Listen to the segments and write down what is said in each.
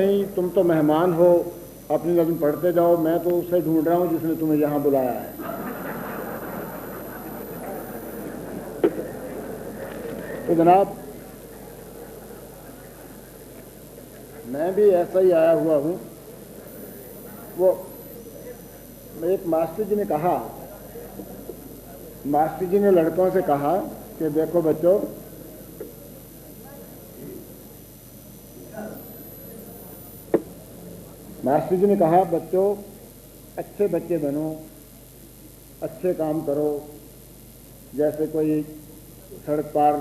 नहीं, तुम तो मेहमान हो, अपनी नज़्म पढ़ते जाओ, मैं तो उसे ढूंढ रहा हूं जिसने तुम्हें यहां बुलाया है। तो जनाब, मैं भी ऐसा ही आया हुआ हूं। वो एक मास्टर जी ने लड़कों से कहा कि देखो बच्चों, मास्टर जी ने कहा बच्चों, अच्छे बच्चे बनो, अच्छे काम करो। जैसे कोई सड़क पार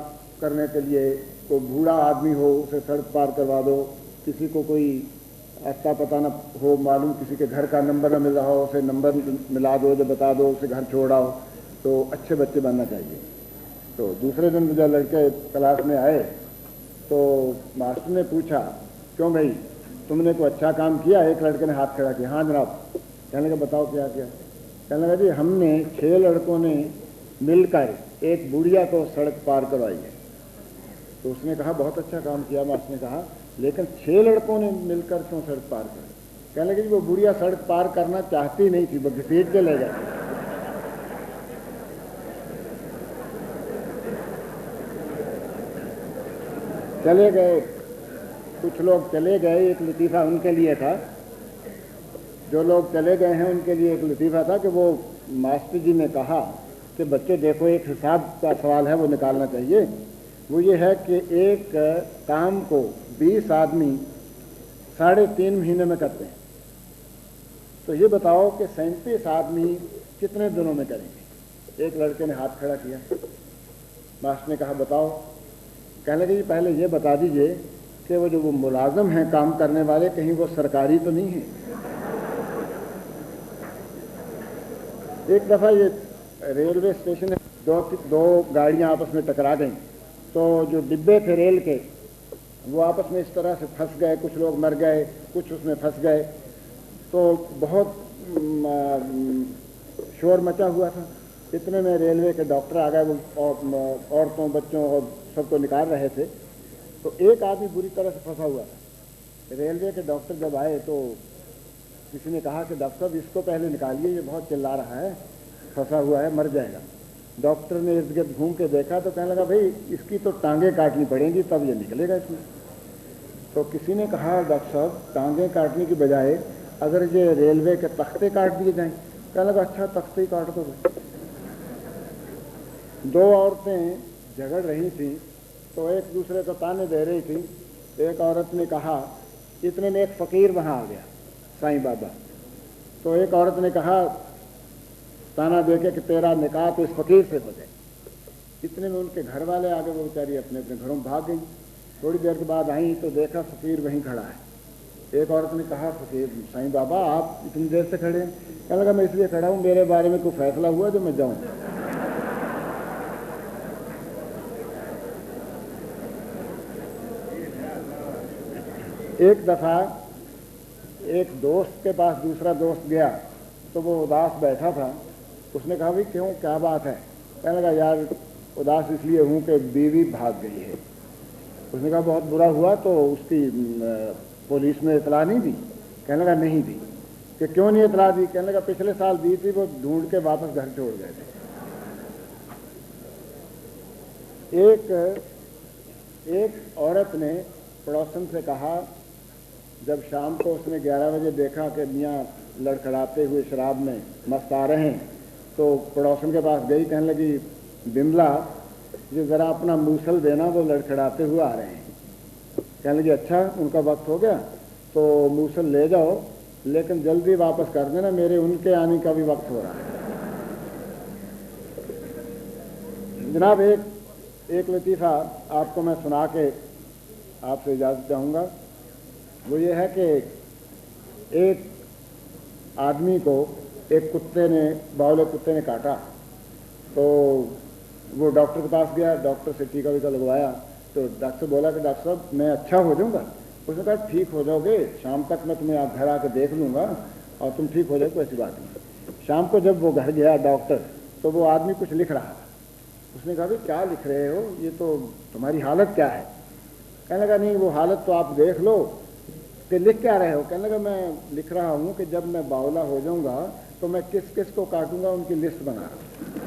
करने के लिए कोई बूढ़ा आदमी हो, उसे सड़क पार करवा दो। किसी को कोई अता पता न हो मालूम, किसी के घर का नंबर न मिल रहा हो, उसे नंबर मिला दो, जो बता दो, उसे घर छोड़ाओ। तो अच्छे बच्चे बनना चाहिए। तो दूसरे दिन जब लड़के क्लास में आए तो मास्टर ने पूछा, क्यों भाई, तुमने कोई अच्छा काम किया? एक लड़के ने हाथ खड़ा किया। हाँ जनाब। कहने लगा बताओ क्या किया? कहने लगा जी, हमने 6 लड़कों ने मिलकर एक बुढ़िया को सड़क पार करवाई है। तो उसने कहा बहुत अच्छा काम किया। मास्टर ने कहा लेकिन 6 लड़कों ने मिलकर क्यों सड़क पार करी? कहने लगे जी, वो बुढ़िया सड़क पार करना चाहती नहीं थी, वो घसीट के ले गए। चले गए, कुछ लोग चले गए, एक लतीफ़ा उनके लिए था। जो लोग चले गए हैं उनके लिए एक लतीफ़ा था कि वो मास्टर जी ने कहा कि बच्चों देखो, एक हिसाब का सवाल है वो निकालना चाहिए। वो ये है कि एक काम को 20 आदमी 3.5 महीने में करते हैं। तो ये बताओ कि 37 आदमी कितने दिनों में करेंगे? एक लड़के ने हाथ खड़ा किया। मास्टर ने कहा बताओ। कहने लगे जी, पहले ये बता दीजिए कि वो जो वो मुलाजम हैं काम करने वाले, कहीं वो सरकारी तो नहीं है? एक दफ़ा ये रेलवे स्टेशन है, दो गाड़ियां आपस में टकरा गईं। तो जो डिब्बे थे रेल के, वो आपस में इस तरह से फंस गए, कुछ लोग मर गए, कुछ उसमें फंस गए। तो बहुत शोर मचा हुआ था। इतने में रेलवे के डॉक्टर आ गए, वो औरतों बच्चों और सबको निकाल रहे थे। तो एक आदमी बुरी तरह से फंसा हुआ था। रेलवे के डॉक्टर जब आए तो किसी ने कहा कि डॉक्टर साहब, इसको पहले निकालिए, ये बहुत चिल्ला रहा है, फंसा हुआ है, मर जाएगा। डॉक्टर ने इर्द गिर्द घूम के देखा तो कहने लगा भाई, इसकी तो टांगें काटनी पड़ेंगी तब ये निकलेगा इसमें। तो किसी ने कहा डॉक्टर साहब, टांगें काटने की बजाय अगर ये रेलवे के तख्ते काट दिए जाएं। कहने लगा अच्छा, तख्ते ही काट दो। 2 औरतें झगड़ रही थी तो एक दूसरे को ताने दे रही थी। एक औरत ने कहा, इतने में एक फ़कीर वहाँ आ गया, साईं बाबा। तो एक औरत ने कहा ताना देके कि तेरा निकाह तो इस फ़कीर से हो जाए। इतने में उनके घर वाले आ गए, वो बेचारी अपने अपने घरों में भाग गई। थोड़ी देर के बाद आई तो देखा फ़कीर वहीं खड़ा है। एक औरत ने कहा, फ़कीर साईं बाबा आप इतनी देर से खड़े हैं? कहने लगा मैं इसलिए खड़ा हूँ, मेरे बारे में कोई फैसला हुआ जो मैं जाऊँ। एक दफ़ा एक दोस्त के पास दूसरा दोस्त गया तो वो उदास बैठा था। उसने कहा भाई क्यों, क्या बात है? कहने लगा यार, उदास इसलिए हूँ कि बीवी भाग गई है। उसने कहा बहुत बुरा हुआ, तो उसकी पुलिस में इतला नहीं दी? कहने लगा नहीं दी। कि क्यों नहीं इतला दी? कहने लगा पिछले साल दी थी, वो ढूंढ के वापस घर छोड़ गए थे। एक औरत ने पड़ोसन से कहा, जब शाम को उसने 11 बजे देखा कि मियाँ लड़खड़ाते हुए शराब में मस्त आ रहे हैं, तो पड़ोसन के पास गई। कहने लगी बिमला, ये ज़रा अपना मूसल देना, वो लड़खड़ाते हुए आ रहे हैं। कहने लगी अच्छा, उनका वक्त हो गया तो मूसल ले जाओ, लेकिन जल्दी वापस कर देना, मेरे उनके आने का भी वक्त हो रहा है। जनाब, एक लतीफ़ा आपको मैं सुना के आपसे इजाज़त चाहूँगा। वो ये है कि एक आदमी को एक बावले कुत्ते ने काटा। तो वो डॉक्टर के पास गया, डॉक्टर से टीका वीका लगवाया। तो डॉक्टर बोला कि डॉक्टर साहब मैं अच्छा हो जाऊँगा? उसने कहा ठीक हो जाओगे, शाम तक मैं तुम्हें आप घर आके देख लूँगा और तुम ठीक हो जाओगे, कोई ऐसी बात नहीं। शाम को जब वो घर गया डॉक्टर, तो वो आदमी कुछ लिख रहा था। उसने कहा भाई क्या लिख रहे हो, ये तो तुम्हारी हालत क्या है? कहने लगा नहीं, वो हालत तो आप देख लो कि लिख क्या रहे हो? कहने लगा मैं लिख रहा हूँ कि जब मैं बावला हो जाऊंगा तो मैं किस किस को काटूंगा उनकी लिस्ट बना रहा हूँ।